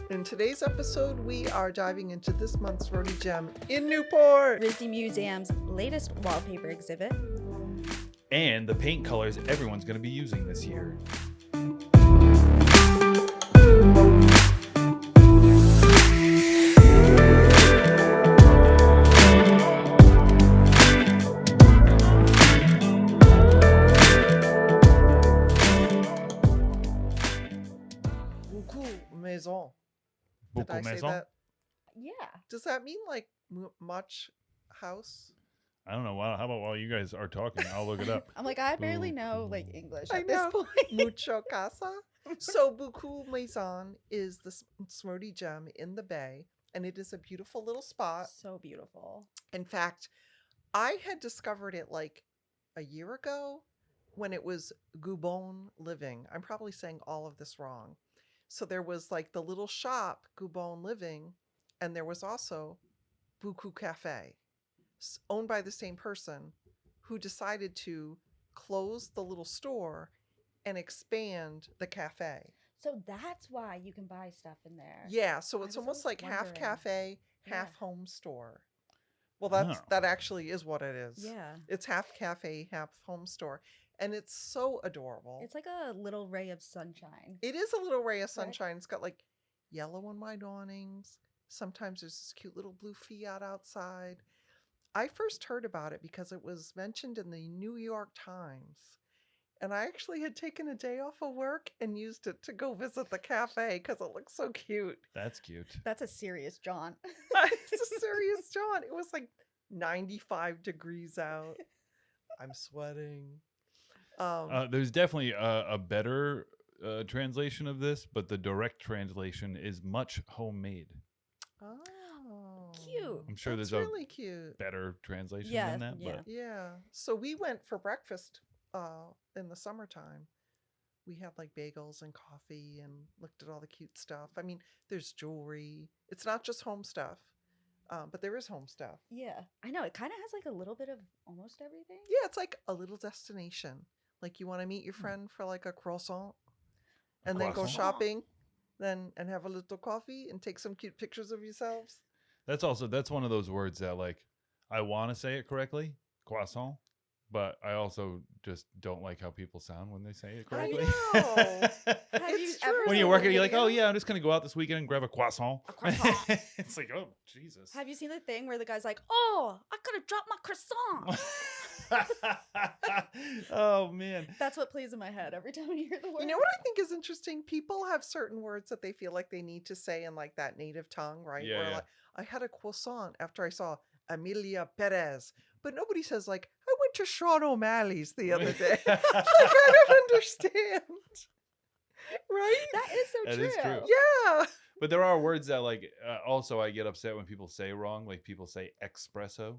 In today's episode, we are diving into this month's Rhody Gem in Newport. RISD Museum's latest wallpaper exhibit. And the paint colors everyone's going to be using this year. Beaucoup maison. Did Beaucoup I say maison? that? Yeah. Does that mean like much house? I don't know. How about while you guys are talking, I'll look it up. I'm like, I barely know like English I at this know. point. Mucho casa. So Beaucoup Maison is the Rhody Gem in the Bay, and it is a beautiful little spot. So beautiful. In fact, I had discovered it like a year ago when it was Goubon Living. I'm probably saying all of this wrong. So there was like the little shop, Goubon Living, and there was also Beaucoup Café, owned by the same person, who decided to close the little store and expand the cafe. So that's why you can buy stuff in there. Yeah, so I it's was almost always like half wondering. cafe, half Yeah. home store. Well, that actually is what it is. Yeah. It's half cafe, half home store. And it's so adorable. It's like a little ray of sunshine. It is a little ray of Correct. sunshine. It's got like yellow on my awnings. Sometimes there's this cute little blue Fiat outside. I first heard about it because it was mentioned in the New York Times. And I actually had taken a day off of work and used it to go visit the cafe because it looks so cute. That's cute. That's a serious jaunt. It's a serious jaunt. It was like 95 degrees out. I'm sweating. There's definitely a better translation of this, but the direct translation is much homemade. Oh, Cute. I'm sure that's there's really cute. a better translation Yeah, than that, yeah. but Yeah. So we went for breakfast in the summertime. We had like bagels and coffee and looked at all the cute stuff. I mean, there's jewelry. It's not just home stuff, but there is home stuff. Yeah. I know. It kind of has like a little bit of almost everything. Yeah, it's like a little destination. Like you want to meet your friend for like a croissant and then go croissant? shopping, then and have a little coffee and take some cute pictures of yourselves. that's one of those words that like I want to say it correctly, croissant, but I also just don't like how people sound when they say it correctly. know. Have you It's ever true. When seen you're the working, you're like, video? oh yeah, I'm just gonna go out this weekend and grab a croissant. A croissant. It's like, oh Jesus. Have you seen the thing where the guy's like, oh, I could have dropped my croissant? Oh man. That's what plays in my head every time I hear the word. You know what I think is interesting? People have certain words that they feel like they need to say in like that native tongue, right? Yeah, Where yeah. like I had a croissant after I saw Amelia Perez, but nobody says like I went to Sean O'Malley's the other day. Like I don't understand, right? That is so That true. is true. Yeah. But there are words that like also I get upset when people say wrong. Like people say espresso.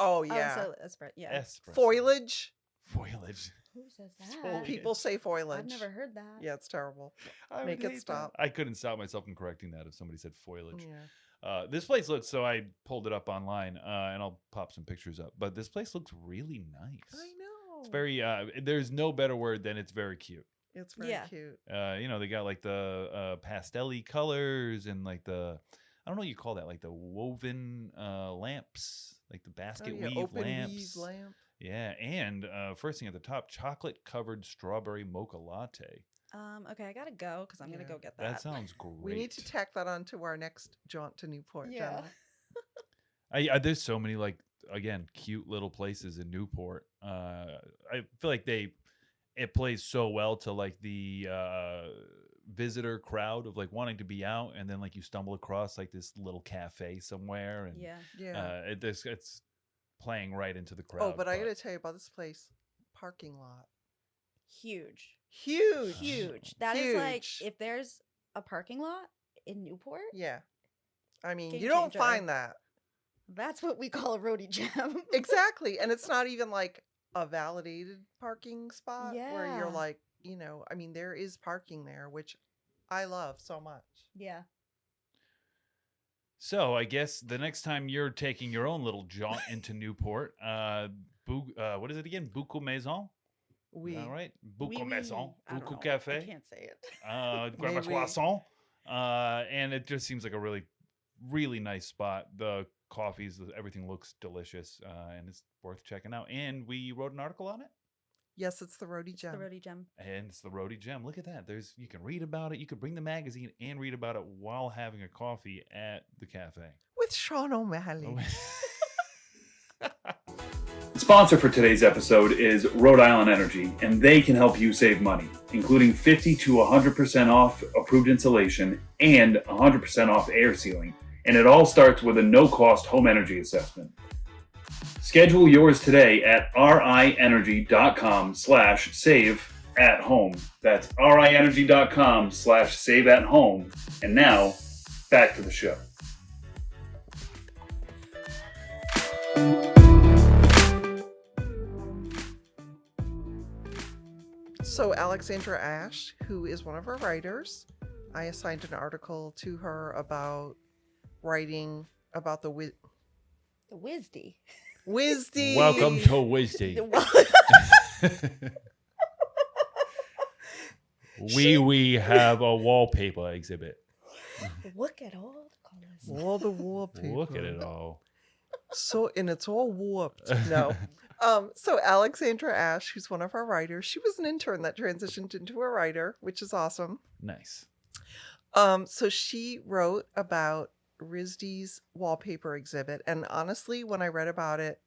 Oh Oh, yeah. so that's right. Yeah. Espresso. Foliage. Foliage. Who says that? Foliage. People say foliage. I've never heard that. Yeah, it's terrible. I Make would it hate stop. that. I couldn't stop myself from correcting that if somebody said foliage. Yeah. This place looks, so I pulled it up online and I'll pop some pictures up. But this place looks really nice. I know. It's very, there's no better word than it's very cute. It's very Yeah. cute. They got like the pastel-y colors and like the, I don't know what you call that, like the woven lamps, like the basket weave open lamps. weave lamp. Yeah, and first thing at the top, chocolate-covered strawberry mocha latte. Okay, I gotta go because I'm Yeah. gonna go get that. That sounds great. We need to tack that on to our next jaunt to Newport. Yeah. I there's so many like again cute little places in Newport. I feel like it plays so well to like the visitor crowd of like wanting to be out, and then like you stumble across like this little cafe somewhere, and Yeah. Yeah. it's playing right into the crowd. Oh, but I got to tell you about this place. Parking lot. Huge. Huge. Huge. That is like Huge. if there's a parking lot in Newport, Yeah. I mean, Game you don't changer. find that. that's what we call a Rhody Gem. Exactly. And it's not even like a validated parking spot where you're Yeah. like, I mean, there is parking there, which I love so much. Yeah. So I guess the next time you're taking your own little jaunt into Newport, what is it again? Beaucoup Maison. We All right, Oui, Beaucoup oui. Maison, I don't Beaucoup know. I Café. can't say it. Grab a Maybe. croissant. And it just seems like a really, really nice spot. The coffees, everything looks delicious, and it's worth checking out. And we wrote an article on it. Yes, it's the Rhody It's the Gem. Rhody Gem. And it's the Rhody Gem. Look at that. You can read about it. You could bring the magazine and read about it while having a coffee at the cafe. With Sean O'Malley. The sponsor for today's episode is Rhode Island Energy, and they can help you save money, including 50 to 100% off approved insulation and 100% off air sealing. And it all starts with a no-cost home energy assessment. Schedule yours today at rienergy.com/save-at-home. That's rienergy.com/save-at-home. And now, back to the show. So Alexandra Ash, who is one of our writers, I assigned an article to her about writing about the The WISD. WISD. Welcome to WISD. We have a wallpaper exhibit. Look at all the colors. All the wallpaper. Look at it all. So, and it's all warped. No. So Alexandra Ash, who's one of our writers, she was an intern that transitioned into a writer, which is awesome. Nice. So she wrote about RISD's wallpaper exhibit. And honestly, when I read about it,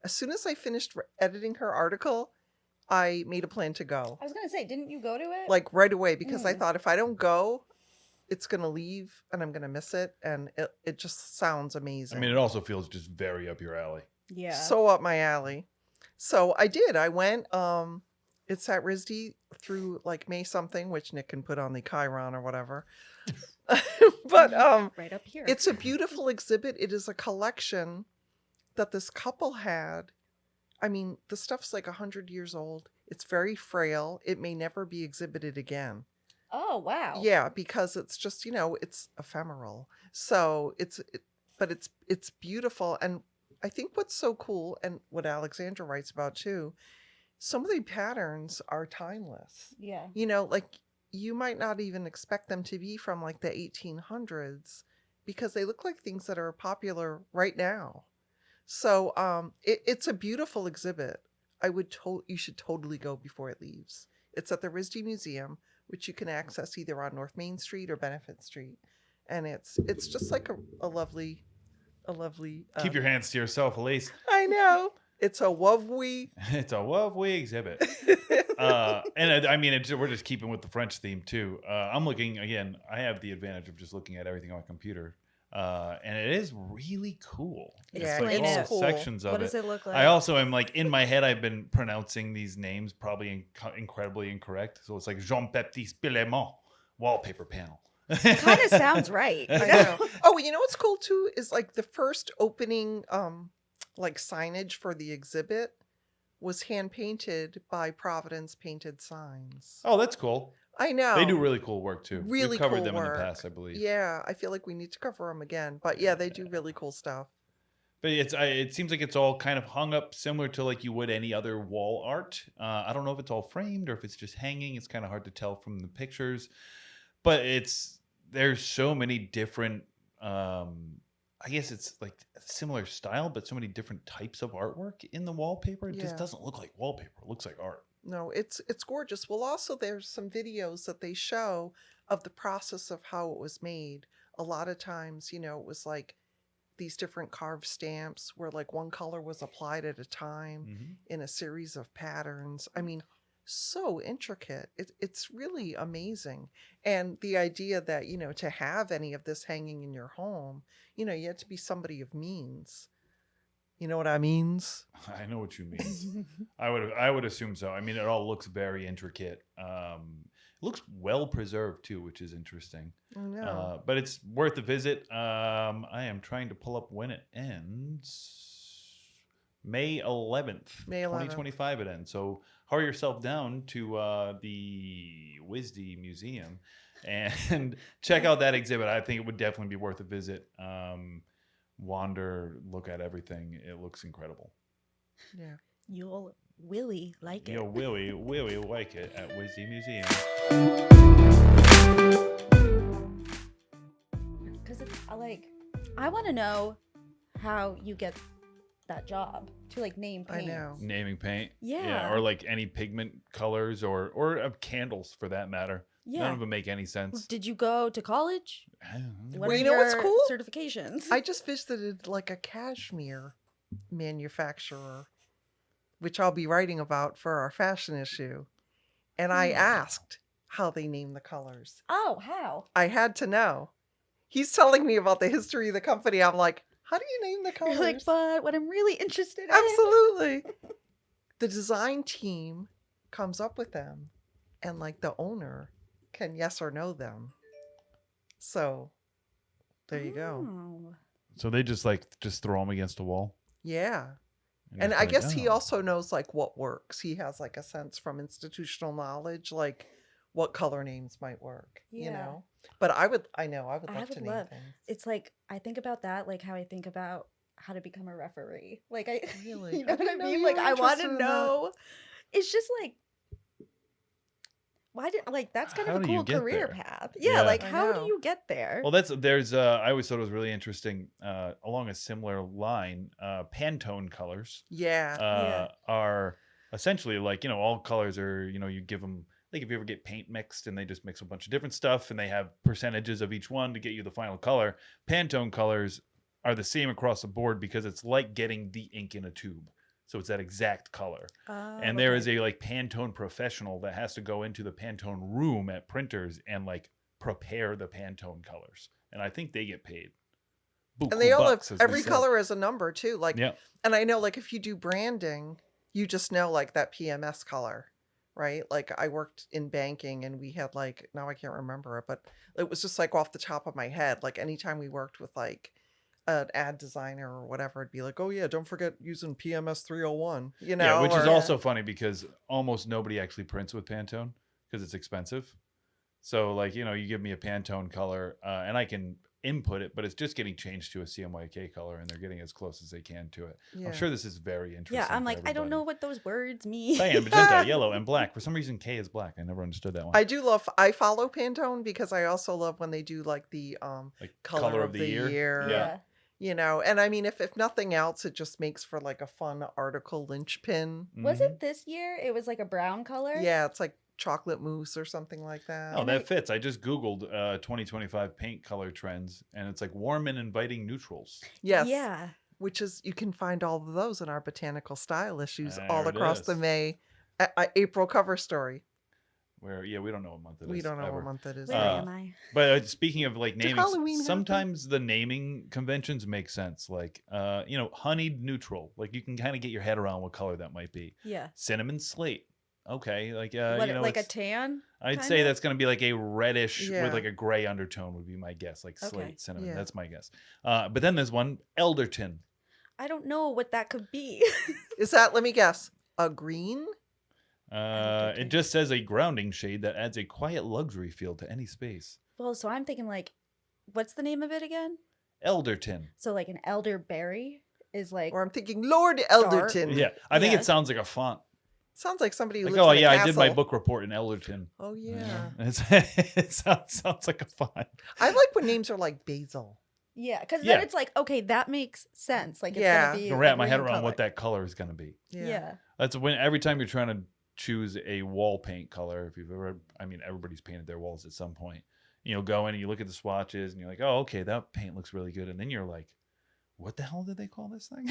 as soon as I finished editing her article, I made a plan to go. I was going to say, didn't you go to it? Like right away, because I thought if I don't go, it's going to leave and I'm going to miss it. And it just sounds amazing. I mean, it also feels just very up your alley. yeah. So up my alley. So I did. I went. It's at RISD through like May something, which Nick can put on the Chiron or whatever. But right up here. it's a beautiful exhibit. It is a collection that this couple had. I mean, the stuff's like 100 years old. It's very frail. It may never be exhibited again. Oh, wow. Yeah, because it's just, it's ephemeral. So it's beautiful. And I think what's so cool, and what Alexandra writes about too, some of the patterns are timeless. Yeah. Like you might not even expect them to be from like the 1800s because they look like things that are popular right now. So it's a beautiful exhibit. You should totally go before it leaves. It's at the RISD Museum, which you can access either on North Main Street or Benefit Street. And it's just like a lovely Keep your hands to yourself, Elise. I know. It's a lovely. It's a lovely exhibit. And I mean, we're just keeping with the French theme too. I'm looking again. I have the advantage of just looking at everything on my computer, and it is really cool. Yeah, It's like it's all cool. sections of What does it look like? I also am like in my head. I've been pronouncing these names probably incredibly incorrect. So it's like Jean-Baptiste Pillemont wallpaper panel. Kind of sounds right. I know. Oh, you know what's cool too is like the first opening, like signage for the exhibit was hand painted by Providence Painted Signs. Oh, that's cool. I know. They do really cool work too. Really We've covered cool them in work. the past, I believe. Yeah, I feel like we need to cover them again. But yeah, they do really cool stuff. But it seems like it's all kind of hung up similar to like you would any other wall art. I don't know if it's all framed or if it's just hanging. It's kind of hard to tell from the pictures. But there's so many different, I guess it's like a similar style, but so many different types of artwork in the wallpaper. It just Yeah. doesn't look like wallpaper. It looks like art. No, it's gorgeous. Well, also there's some videos that they show of the process of how it was made. A lot of times, it was like these different carved stamps where like one color was applied at a time Mm-hmm. in a series of patterns. I mean, so intricate. It's really amazing. And the idea that, to have any of this hanging in your home, you had to be somebody of means. You know what I means? I know what you mean. I would assume so. I mean, it all looks very intricate. It looks well preserved too, which is interesting. I know. But it's worth a visit. I am trying to pull up when it ends. May 11th, May 11th. 2025 it ends. So hurry yourself down to the WISD Museum and check out that exhibit. I think it would definitely be worth a visit. Wander, look at everything. It looks incredible. Yeah. You'll really like it. You'll really like it at WISD Museum. I want to know how you get that job to like name I paint. know. Naming paint. Yeah. Or like any pigment colors or candles for that matter. Yeah. None of them make any sense. Did you go to college? I don't know. What Well, are you know what's your cool? certifications? I just visited like a cashmere manufacturer, which I'll be writing about for our fashion issue. And I asked how they name the colors. Oh, how? I had to know. He's telling me about the history of the company. I'm like, how do you name the colors? You're like, but what I'm really interested in. Absolutely. The design team comes up with them, and like the owner can yes or no them. So there you go. Oh. So they just throw them against a wall. Yeah. it's And I like, guess he oh. also knows like what works. He has like a sense from institutional knowledge, like what color names might work, you Yeah. know? But I would I love would to name love- things. It's like I think about that, like how I think about how to become a referee. Like I, Really? you know I what I didn't know mean? you Like were I want interested to in that. know. It's just like, why did like that's kind How of a do you cool get career there? path? Yeah. Yeah, like I how do know. you get there? Well, there's I always thought it was really interesting along a similar line. Pantone colors Yeah. are essentially like, all colors are, you give them, like if you ever get paint mixed and they just mix a bunch of different stuff and they have percentages of each one to get you the final color. Pantone colors are the same across the board because it's like getting the ink in a tube. So it's that exact color. And there is a like Pantone professional that has to go into the Pantone room at printers and like prepare the Pantone colors. And I think they get paid. And they all have bucks, as we every said. color is a number too. Like, Yeah. and I know like if you do branding, you just know like that PMS color, right? Like I worked in banking and we had like, now I can't remember it, but it was just like off the top of my head. Like anytime we worked with like an ad designer or whatever, it'd be like, oh yeah, don't forget using PMS 301, you know? Yeah, which is or- also funny because almost nobody actually prints with Pantone because it's expensive. So like, you give me a Pantone color and I can input it, but it's just getting changed to a CMYK color and they're getting as close as they can to it. Yeah. I'm sure this is very interesting. Yeah, I'm for like, I don't know everybody. what those words mean. Cyan, magenta, yellow, and black. For some reason, K is black. I never understood that one. I follow Pantone because I also love when they do like the like color of the year. Yeah. You know, and I mean, if nothing else, it just makes for like a fun article linchpin. Was Mhm. it this year? It was like a brown color. Yeah, it's like chocolate mousse or something like that. Oh, that fits. I just Googled 2025 paint color trends, and it's like warm and inviting neutrals. Yes. Yeah. Which is, you can find all of those in our botanical style issues There all it across the is. April cover story. Where, we don't know what month it is. We don't know ever. what month it is. Where am I? But speaking of like Did naming, Halloween happen? sometimes the naming conventions make sense. Like, honeyed neutral. Like you can kind of get your head around what color that might be. Yeah. Cinnamon slate. Okay, like What, like a it's- tan? I'd say kinda? that's going to be like a reddish Yeah. with like a gray undertone would be my guess, like Okay. slate cinnamon. Yeah. That's my guess. But then there's one Elderton. I don't know what that could be. Is that, let me guess, a green? It just says a grounding shade that adds a quiet luxury feel to any space. Well, so I'm thinking like, what's the name of it again? Elderton. So like an elderberry is like, Or I'm thinking Lord Elderton. Yeah, I think Yeah. it sounds like a font. Sounds like somebody who Like, lives oh in a yeah, I did my castle. book report in Elderton. Oh yeah. It sounds like a font. I like when names are like basil. yeah, because Yeah. then it's like, okay, that makes sense. Like it's Yeah. gonna be I can a wrap my head green around what color. that color is going to be. Yeah. That's when every time you're trying to choose a wall paint color, if you've ever, I mean, everybody's painted their walls at some point. Go in and you look at the swatches and you're like, oh, okay, that paint looks really good. And then you're like, what the hell did they call this thing?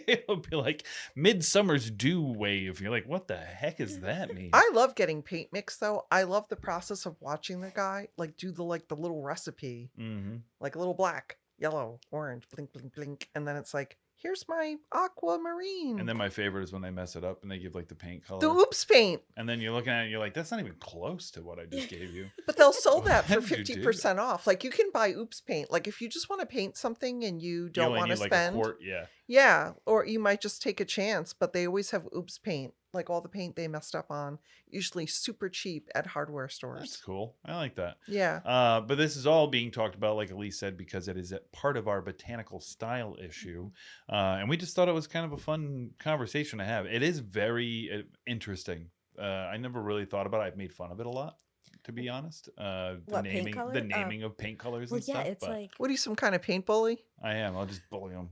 It'll be like Midsummer's Dew Wave. You're like, what the heck does that mean? I love getting paint mix though. I love the process of watching the guy like do the little recipe, Mm-hmm. like a little black, yellow, orange, blink, blink, blink, and then it's like, here's my aquamarine. And then my favorite is when they mess it up and they give like the paint color. the oops paint. And then you're looking at it and you're like, that's not even close to what I just gave you. But they'll sell that for Why did you do 50% off. Like you can buy oops paint. Like if you just want to paint something and you You don't only want to need, like, spend. a quart, yeah. Yeah, or you might just take a chance, but they always have oops paint. Like all the paint they messed up on, usually super cheap at hardware That's stores. cool. I like that. Yeah. But this is all being talked about, like Elise said, because it is a part of our botanical style issue. And we just thought it was kind of a fun conversation to have. It is very interesting. I never really thought about it. I've made fun of it a lot. to be honest. The What, paint naming, color? the naming of paint colors Well, and yeah, stuff. it's but like What are you, some kind of paint bully? I am. I'll just bully them.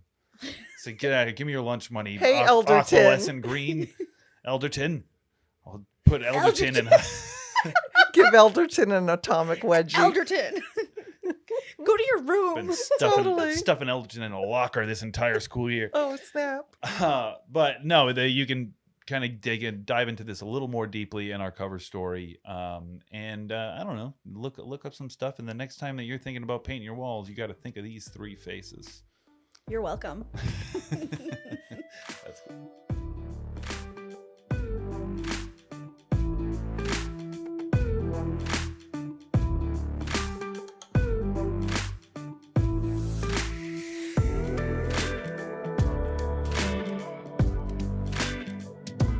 So get out of here. Give me your lunch money. Hey, Elderton. Aqualescent green. Elderton. I'll put Elderton in. Give Elderton an atomic wedgie. Elderton. Go to your room. Been stuffing, Totally. stuffing Elderton in a locker this entire school year. Oh, snap. But no, you can kind of dive into this a little more deeply in our cover story. And I don't know, look up some stuff. And the next time that you're thinking about painting your walls, you got to think of these three faces. You're welcome. That's cool.